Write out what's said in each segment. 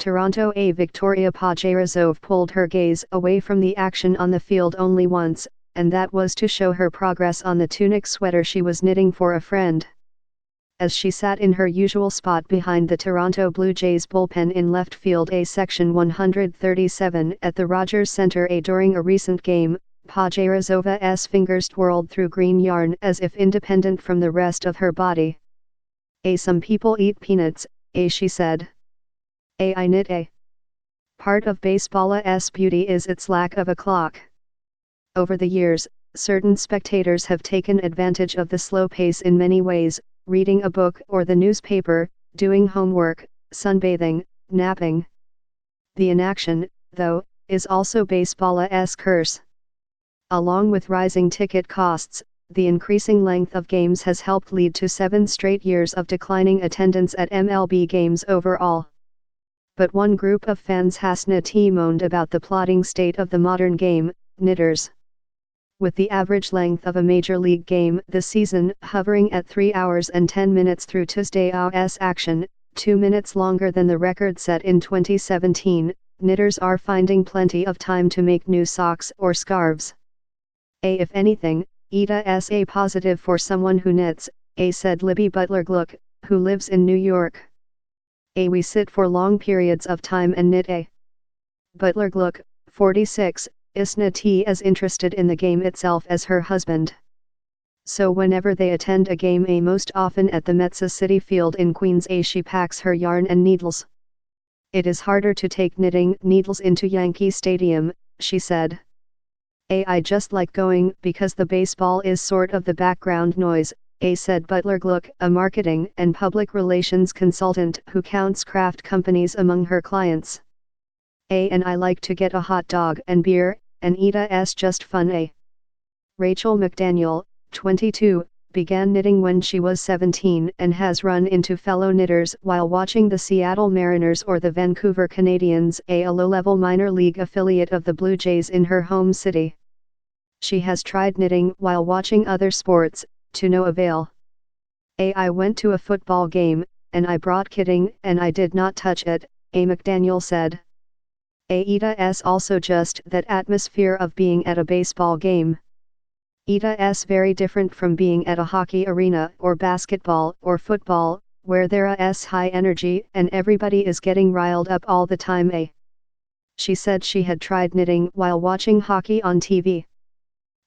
Toronto A Victoria Pajarasov pulled her gaze away from the action on the field only once, and that was to show her progress on the tunic sweater she was knitting for a friend. As she sat in her usual spot behind the Toronto Blue Jays bullpen in left field A section 137 at the Rogers Centre A during a recent game, Pajarazova's fingers twirled through green yarn as if independent from the rest of her body. Some people eat peanuts, she said. I knit a. Part of baseball's beauty is its lack of a clock. Over the years, certain spectators have taken advantage of the slow pace in many ways, reading a book or the newspaper, doing homework, sunbathing, napping. The inaction, though, is also baseball's curse. Along with rising ticket costs, the increasing length of games has helped lead to 7 straight years of declining attendance at MLB games overall. But one group of fans has not moaned about the plodding state of the modern game, knitters. With the average length of a major league game this season hovering at 3 hours and 10 minutes through Tuesday's action, 2 minutes longer than the record set in 2017, knitters are finding plenty of time to make new socks or scarves. If anything, it's a positive for someone who knits, said Libby Butler-Gluck, who lives in New York. We sit for long periods of time and knit a. Butler-Gluck, 46, is not as interested in the game itself as her husband. So whenever they attend a game most often at the Metsa City Field in Queens she packs her yarn and needles. It is harder to take knitting needles into Yankee Stadium, she said. I just like going because the baseball is sort of the background noise, said Butler-Gluck, a marketing and public relations consultant who counts craft companies among her clients. And I like to get a hot dog and beer, and it's just fun. Rachel McDaniel, 22, began knitting when she was 17 and has run into fellow knitters while watching the Seattle Mariners or the Vancouver Canadians, a low-level minor league affiliate of the Blue Jays in her home city. She has tried knitting while watching other sports, to no avail. I went to a football game, and I brought kitting and I did not touch it, McDaniel said. It's also just that atmosphere of being at a baseball game. It's very different from being at a hockey arena or basketball or football, where there is high energy and everybody is getting riled up all the time. She said she had tried knitting while watching hockey on TV.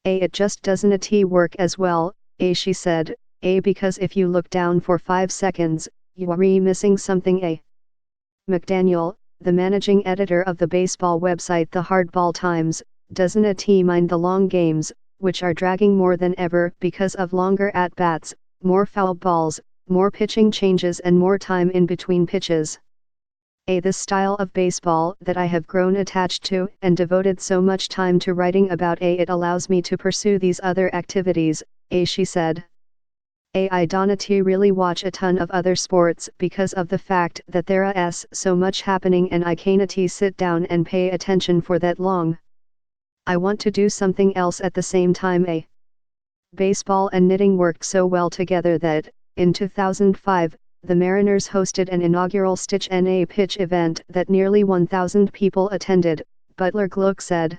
It just doesn't work as well, she said, because if you look down for 5 seconds, you are missing something. McDaniel, the managing editor of the baseball website The Hardball Times, doesn't mind the long games, which are dragging more than ever because of longer at-bats, more foul balls, more pitching changes and more time in between pitches. This style of baseball that I have grown attached to and devoted so much time to writing about it allows me to pursue these other activities, she said. I don't really watch a ton of other sports because of the fact that there is so much happening and I can't sit down and pay attention for that long. I want to do something else at the same time. Baseball and knitting worked so well together that, in 2005, the Mariners hosted an inaugural Stitch and a Pitch event that nearly 1,000 people attended, Butler-Gluck said.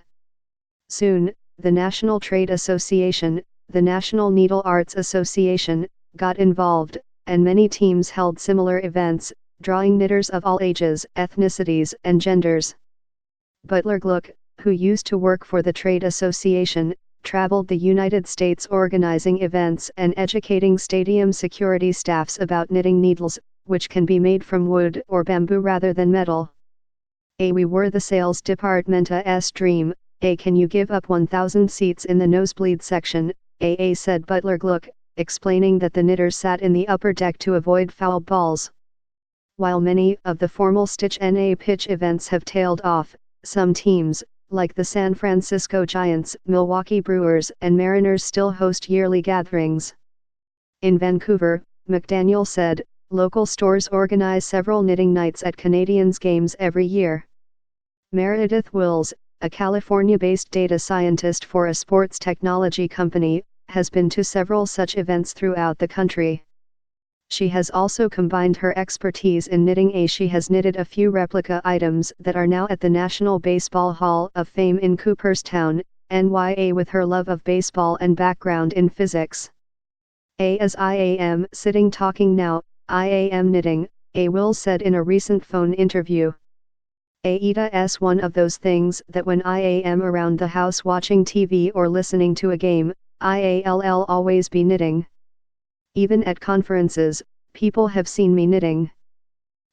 Soon, the National Trade Association, the National Needle Arts Association, got involved, and many teams held similar events, drawing knitters of all ages, ethnicities, and genders. Butler-Gluck, who used to work for the Trade Association, traveled the United States organizing events and educating stadium security staffs about knitting needles, which can be made from wood or bamboo rather than metal. We were the sales department's dream. Can you give up 1,000 seats in the nosebleed section, said Butler-Gluck, explaining that the knitters sat in the upper deck to avoid foul balls. While many of the formal Stitch and a Pitch events have tailed off, some teams, like the San Francisco Giants, Milwaukee Brewers, and Mariners still host yearly gatherings. In Vancouver, McDaniel said, local stores organize several knitting nights at Canadiens games every year. Meredith Wills, a California-based data scientist for a sports technology company, has been to several such events throughout the country. She has also combined her expertise in knitting. She has knitted a few replica items that are now at the National Baseball Hall of Fame in Cooperstown, NY. With her love of baseball and background in physics. As I am sitting talking now, I am knitting, Will said in a recent phone interview. It's one of those things that when I am around the house watching TV or listening to a game, I'll always be knitting. Even at conferences, people have seen me knitting.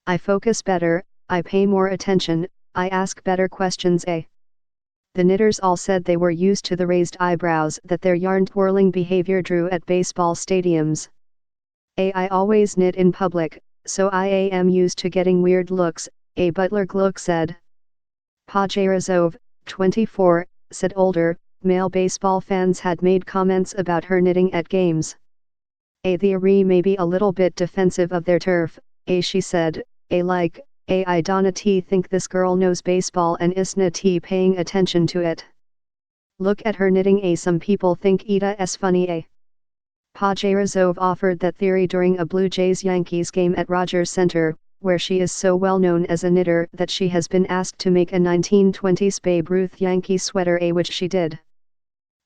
I focus better, I pay more attention, I ask better questions. The knitters all said they were used to the raised eyebrows that their yarn twirling behavior drew at baseball stadiums. I always knit in public, so I am used to getting weird looks, a Butler Gluck said. Pajerazov, 24, said older, male baseball fans had made comments about her knitting at games. The Ari may be a little bit defensive of their turf, she said, I donna think this girl knows baseball and isna paying attention to it. Look at her knitting. Some people think it's funny. Pajerazov offered that theory during a Blue Jays-Yankees game at Rogers Center, where she is so well known as a knitter that she has been asked to make a 1920s Babe Ruth Yankee sweater, which she did.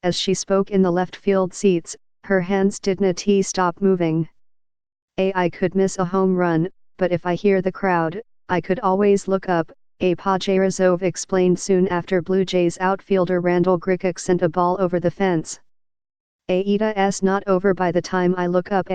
As she spoke in the left field seats, her hands didn't stop moving. I could miss a home run, but if I hear the crowd, I could always look up, Pajerazov explained soon after Blue Jays outfielder Randall Grichuk sent a ball over the fence. It's not over by the time I look up.